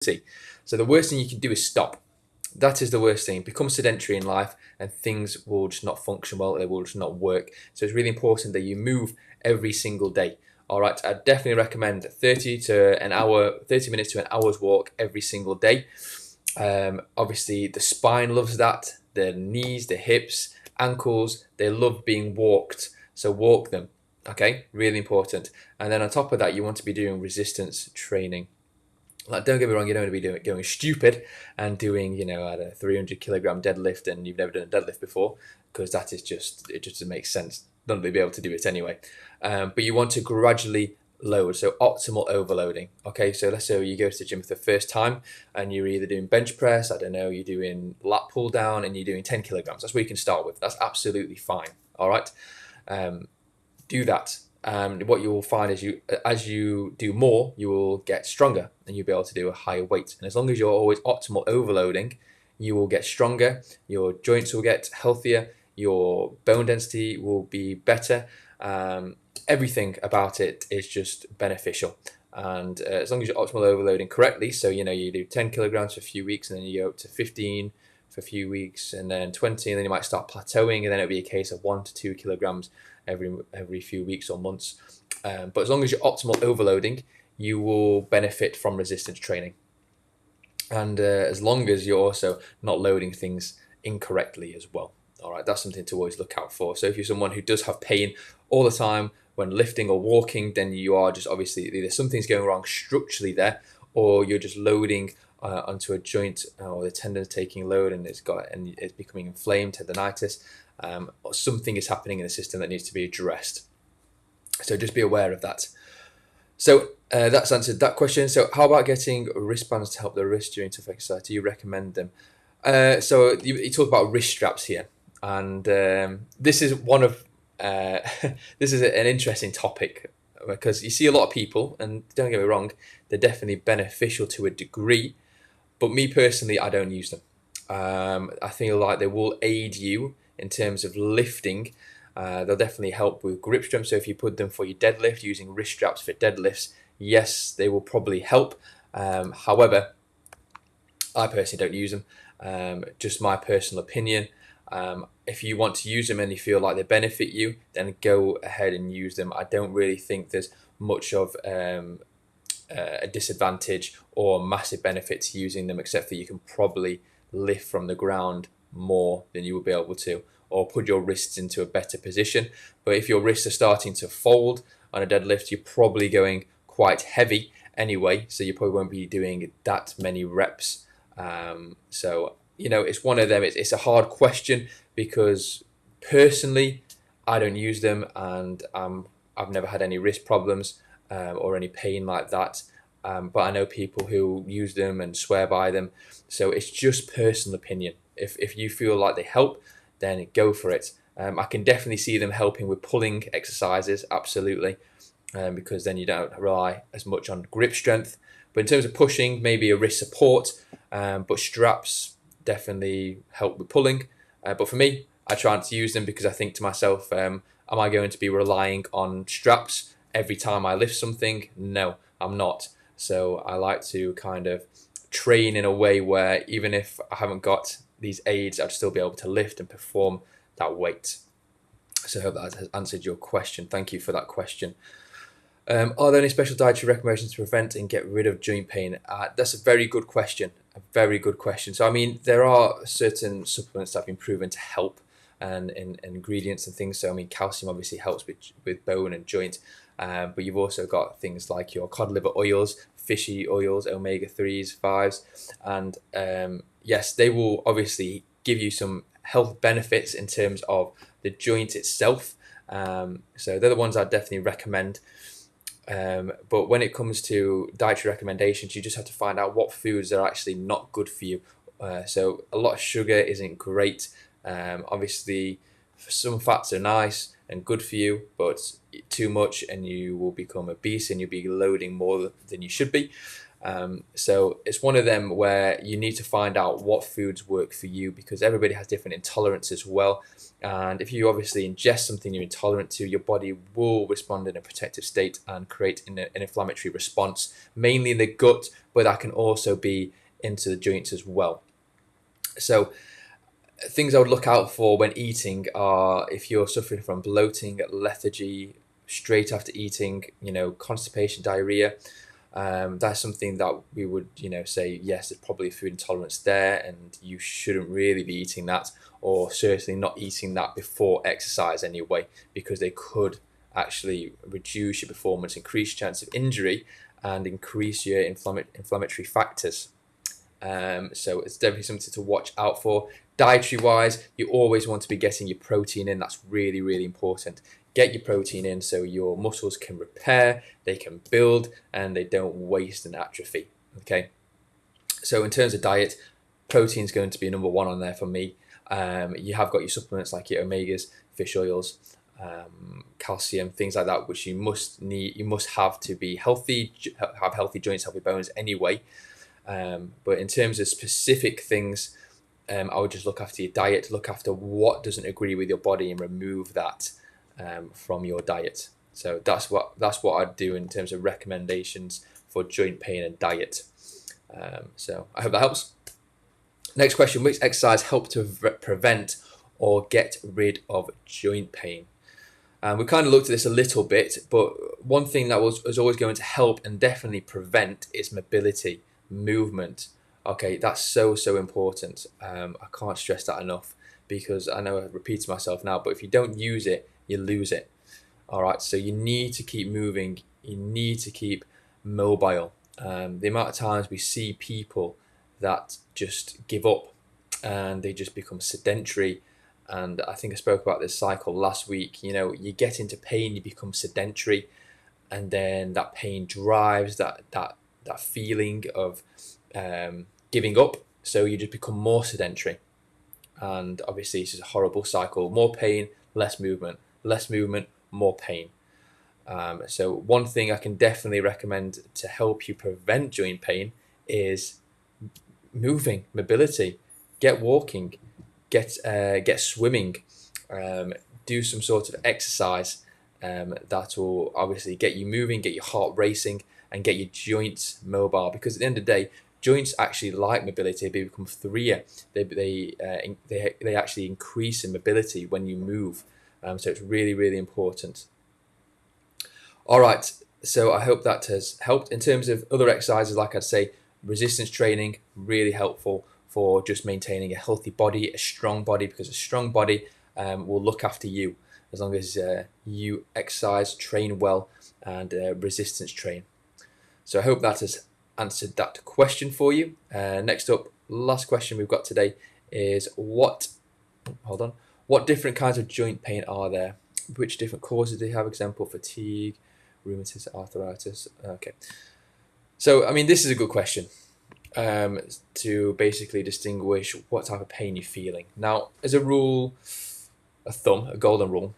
So the worst thing you can do is stop. That is the worst thing. Become sedentary in life and things will just not function well. They will just not work. So it's really important that you move every single day. All right, I definitely recommend 30 to an hour, 30 minutes to an hour's walk every single day. Obviously, the spine loves that. The knees, the hips, ankles, they love being walked. So walk them. Okay, really important. And then on top of that, you want to be doing resistance training. Like, don't get me wrong, you don't want to be going stupid and doing, a 300 kilogram deadlift and you've never done a deadlift before, because that is just, it just doesn't make sense. None of you be able to do it anyway. But you want to gradually load, so optimal overloading. Okay, so let's say you go to the gym for the first time and you're either doing bench press, I don't know, you're doing lat pull down and you're doing 10 kilograms. That's what you can start with. That's absolutely fine. All right, do that. What you will find is as you do more, you will get stronger and you'll be able to do a higher weight. And as long as you're always optimal overloading, you will get stronger, your joints will get healthier, your bone density will be better. Everything about it is just beneficial. And as long as you're optimal overloading correctly, so you do 10 kilograms for a few weeks and then you go up to 15 for a few weeks and then 20, and then you might start plateauing, and then it'll be a case of 1 to 2 kilograms every few weeks or months. But as long as you're optimal overloading, you will benefit from resistance training. And as long as you're also not loading things incorrectly as well. All right, that's something to always look out for. So if you're someone who does have pain all the time when lifting or walking, then you are just obviously either something's going wrong structurally there, or you're just loading onto a joint, or the tendon's taking load and it's becoming inflamed, tendonitis. Or something is happening in the system that needs to be addressed. So just be aware of that. So that's answered that question. So how about getting wristbands to help the wrist during tough exercise? Do you recommend them? So you talk about wrist straps here, and this is one of this is an interesting topic, because you see a lot of people, and don't get me wrong, they're definitely beneficial to a degree, but me personally, I don't use them. I feel like they will aid you in terms of lifting. They'll definitely help with grip strength. So if you put them for your deadlift, using wrist straps for deadlifts, yes, they will probably help. However, I personally don't use them. Just my personal opinion. If you want to use them and you feel like they benefit you, then go ahead and use them. I don't really think there's much of a disadvantage or massive benefit to using them, except for you can probably lift from the ground more than you will be able to, or put your wrists into a better position. But if your wrists are starting to fold on a deadlift, you're probably going quite heavy anyway, so you probably won't be doing that many reps. So it's one of them. It's a hard question, because personally I don't use them, and I've never had any wrist problems or any pain like that. But I know people who use them and swear by them. So it's just personal opinion. If you feel like they help, then go for it. I can definitely see them helping with pulling exercises, absolutely, because then you don't rely as much on grip strength. But in terms of pushing, maybe a wrist support, but straps definitely help with pulling. But for me, I try not to use them, because I think to myself, am I going to be relying on straps every time I lift something? No, I'm not. So I like to kind of train in a way where even if I haven't got these aids, I'd still be able to lift and perform that weight. So I hope that has answered your question. Thank you for that question. Are there any special dietary recommendations to prevent and get rid of joint pain? That's a very good question. A very good question. So, I mean, there are certain supplements that have been proven to help, and ingredients and things. So, I mean, calcium obviously helps with bone and joint. But you've also got things like your cod liver oils, fishy oils, omega-3s, 5s. And yes, they will obviously give you some health benefits in terms of the joint itself. So they're the ones I'd definitely recommend. But when it comes to dietary recommendations, you just have to find out what foods are actually not good for you. So a lot of sugar isn't great. Obviously, some fats are nice and good for you, but too much and you will become obese and you'll be loading more than you should be. So it's one of them where you need to find out what foods work for you, because everybody has different intolerance as well. And if you obviously ingest something you're intolerant to, your body will respond in a protective state and create an inflammatory response, mainly in the gut, but that can also be into the joints as well. So things I would look out for when eating are if you're suffering from bloating, lethargy, straight after eating, constipation, diarrhea. That's something that we would, say, yes, there's probably food intolerance there, and you shouldn't really be eating that, or certainly not eating that before exercise anyway, because they could actually reduce your performance, increase your chance of injury, and increase your inflammatory factors. So it's definitely something to watch out for. Dietary wise, you always want to be getting your protein in. That's really, really important. Get your protein in so your muscles can repair, they can build, and they don't waste and atrophy. Okay. So in terms of diet, protein is going to be number one on there for me. You have got your supplements like your omegas, fish oils, calcium, things like that, which you must have to be healthy, have healthy joints, healthy bones anyway. But in terms of specific things, I would just look after your diet, look after what doesn't agree with your body, and remove that from your diet. So that's what I'd do in terms of recommendations for joint pain and diet. So I hope that helps. Next question: which exercise help to prevent or get rid of joint pain? We kind of looked at this a little bit, but one thing that was always going to help and definitely prevent is mobility, movement. Okay, that's so important. I can't stress that enough, because I know I repeat myself now, but if you don't use it, you lose it. All right, so you need to keep moving. You need to keep mobile. The amount of times we see people that just give up and they just become sedentary. And I think I spoke about this cycle last week. You get into pain, you become sedentary, and then that pain drives that feeling of giving up. So you just become more sedentary. And obviously, this is a horrible cycle. More pain, less movement, more pain. So one thing I can definitely recommend to help you prevent joint pain is moving, mobility. Get walking, get swimming, do some sort of exercise that will obviously get you moving, get your heart racing, and get your joints mobile. Because at the end of the day, joints actually like mobility. They become freer. They actually increase in mobility when you move. So it's really, really important. All right. So I hope that has helped. In terms of other exercises, like I'd say, resistance training, really helpful for just maintaining a healthy body, a strong body, because a strong body will look after you as long as you exercise, train well, and resistance train. So I hope that has answered that question for you. Next up, last question we've got today is what different kinds of joint pain are there? Which different causes do you have? Example, fatigue, rheumatism, arthritis. Okay. So, I mean, this is a good question to basically distinguish what type of pain you're feeling. Now, as a rule, a golden rule,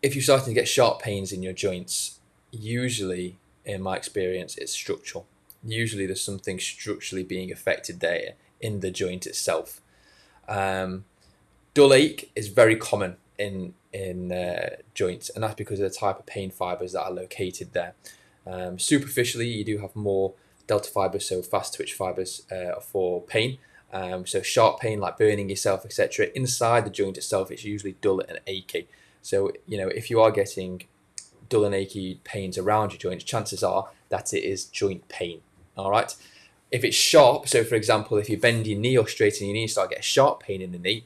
if you're starting to get sharp pains in your joints, usually, in my experience, it's structural. Usually there's something structurally being affected there in the joint itself. Dull ache is very common in joints, and that's because of the type of pain fibers that are located there. Superficially, you do have more delta fibers, so fast twitch fibers for pain. So sharp pain like burning yourself, etc. Inside the joint itself, it's usually dull and achy. So, if you are getting dull and achy pains around your joints, chances are that it is joint pain. All right. If it's sharp, so for example, if you bend your knee or straighten your knee, you start getting sharp pain in the knee,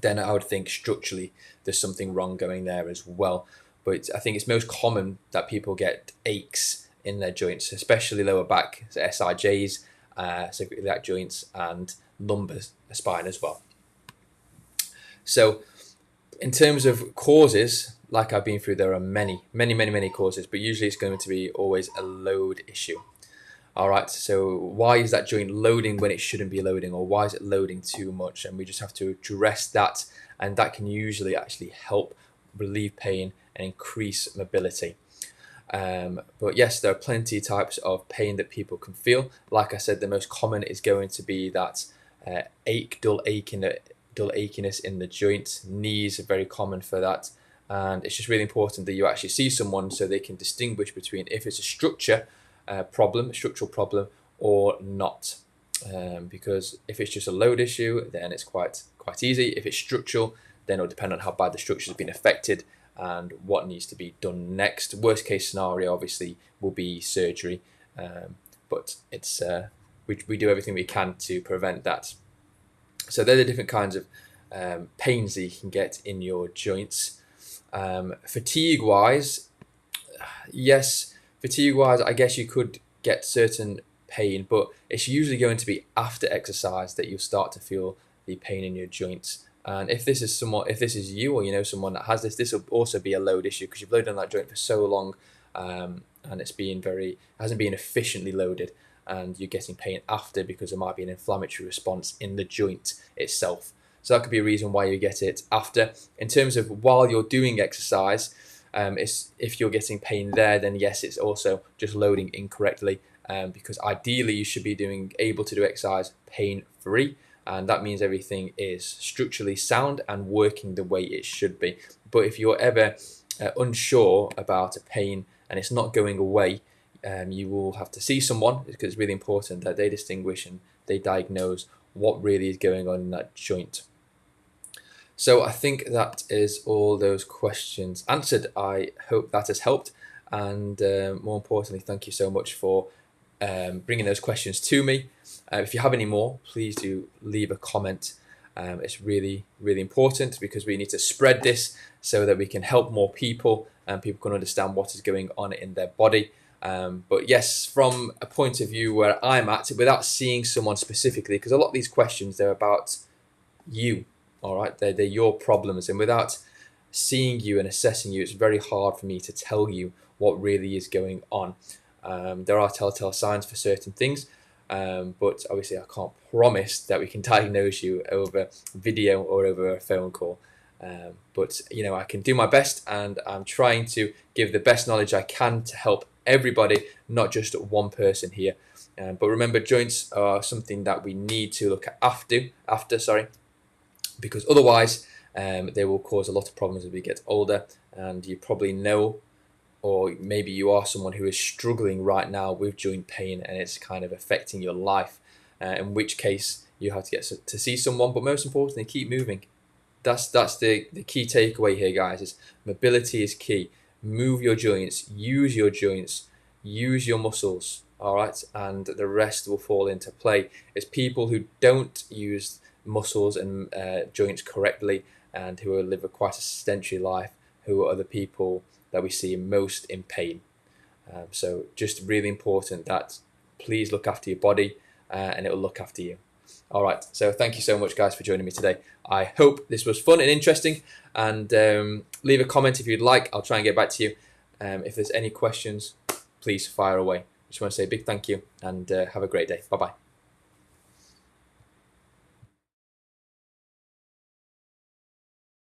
then I would think structurally there's something wrong going there as well. But I think it's most common that people get aches in their joints, especially lower back, so SIJs, cervical iliac joints, and lumbar spine as well. So in terms of causes, like I've been through, there are many causes, but usually it's going to be always a load issue. All right, so why is that joint loading when it shouldn't be loading, or why is it loading too much? And we just have to address that, and that can usually actually help relieve pain and increase mobility. But yes, there are plenty of types of pain that people can feel. Like I said, the most common is going to be that dull achiness in the joint. Knees are very common for that. And it's just really important that you actually see someone so they can distinguish between if it's a structural problem, or not. Because if it's just a load issue, then it's quite easy. If it's structural, then it'll depend on how bad the structure has been affected and what needs to be done next. Worst case scenario, obviously, will be surgery, but it's we do everything we can to prevent that. So they're the different kinds of pains that you can get in your joints. Fatigue-wise, yes, fatigue-wise, I guess you could get certain pain, but it's usually going to be after exercise that you'll start to feel the pain in your joints. And if this is you, or you know someone that has this will also be a load issue, because you've loaded on that joint for so long, and hasn't been efficiently loaded, and you're getting pain after because there might be an inflammatory response in the joint itself. So that could be a reason why you get it after. In terms of while you're doing exercise, if you're getting pain there, then yes, it's also just loading incorrectly, because ideally you should be able to do exercise pain-free. And that means everything is structurally sound and working the way it should be. But if you're ever unsure about a pain and it's not going away, you will have to see someone, because it's really important that they distinguish and they diagnose what really is going on in that joint. So I think that is all those questions answered. I hope that has helped. And more importantly, thank you so much for bringing those questions to me. If you have any more, please do leave a comment. It's really, really important, because we need to spread this so that we can help more people and people can understand what is going on in their body. But yes, from a point of view where I'm at, without seeing someone specifically, because a lot of these questions, they're about you, all right? They're your problems. And without seeing you and assessing you, it's very hard for me to tell you what really is going on. There are telltale signs for certain things, but obviously I can't promise that we can diagnose you over video or over a phone call. But I can do my best, and I'm trying to give the best knowledge I can to help everybody, not just one person here. But remember, joints are something that we need to look after, because otherwise they will cause a lot of problems as we get older. And you probably know, or maybe you are someone who is struggling right now with joint pain and it's kind of affecting your life, in which case you have to get to see someone. But most importantly, keep moving. That's the key takeaway here, guys, is mobility is key. Move your joints, use your muscles, all right? And the rest will fall into play. It's people who don't use muscles and joints correctly, and who live quite a sedentary life, who are the people that we see most in pain. So just really important that please look after your body, and it will look after you. All right, so thank you so much, guys, for joining me today. I hope this was fun and interesting, and leave a comment if you'd like. I'll try and get back to you. If there's any questions, please fire away. Just want to say a big thank you, and have a great day. Bye-bye.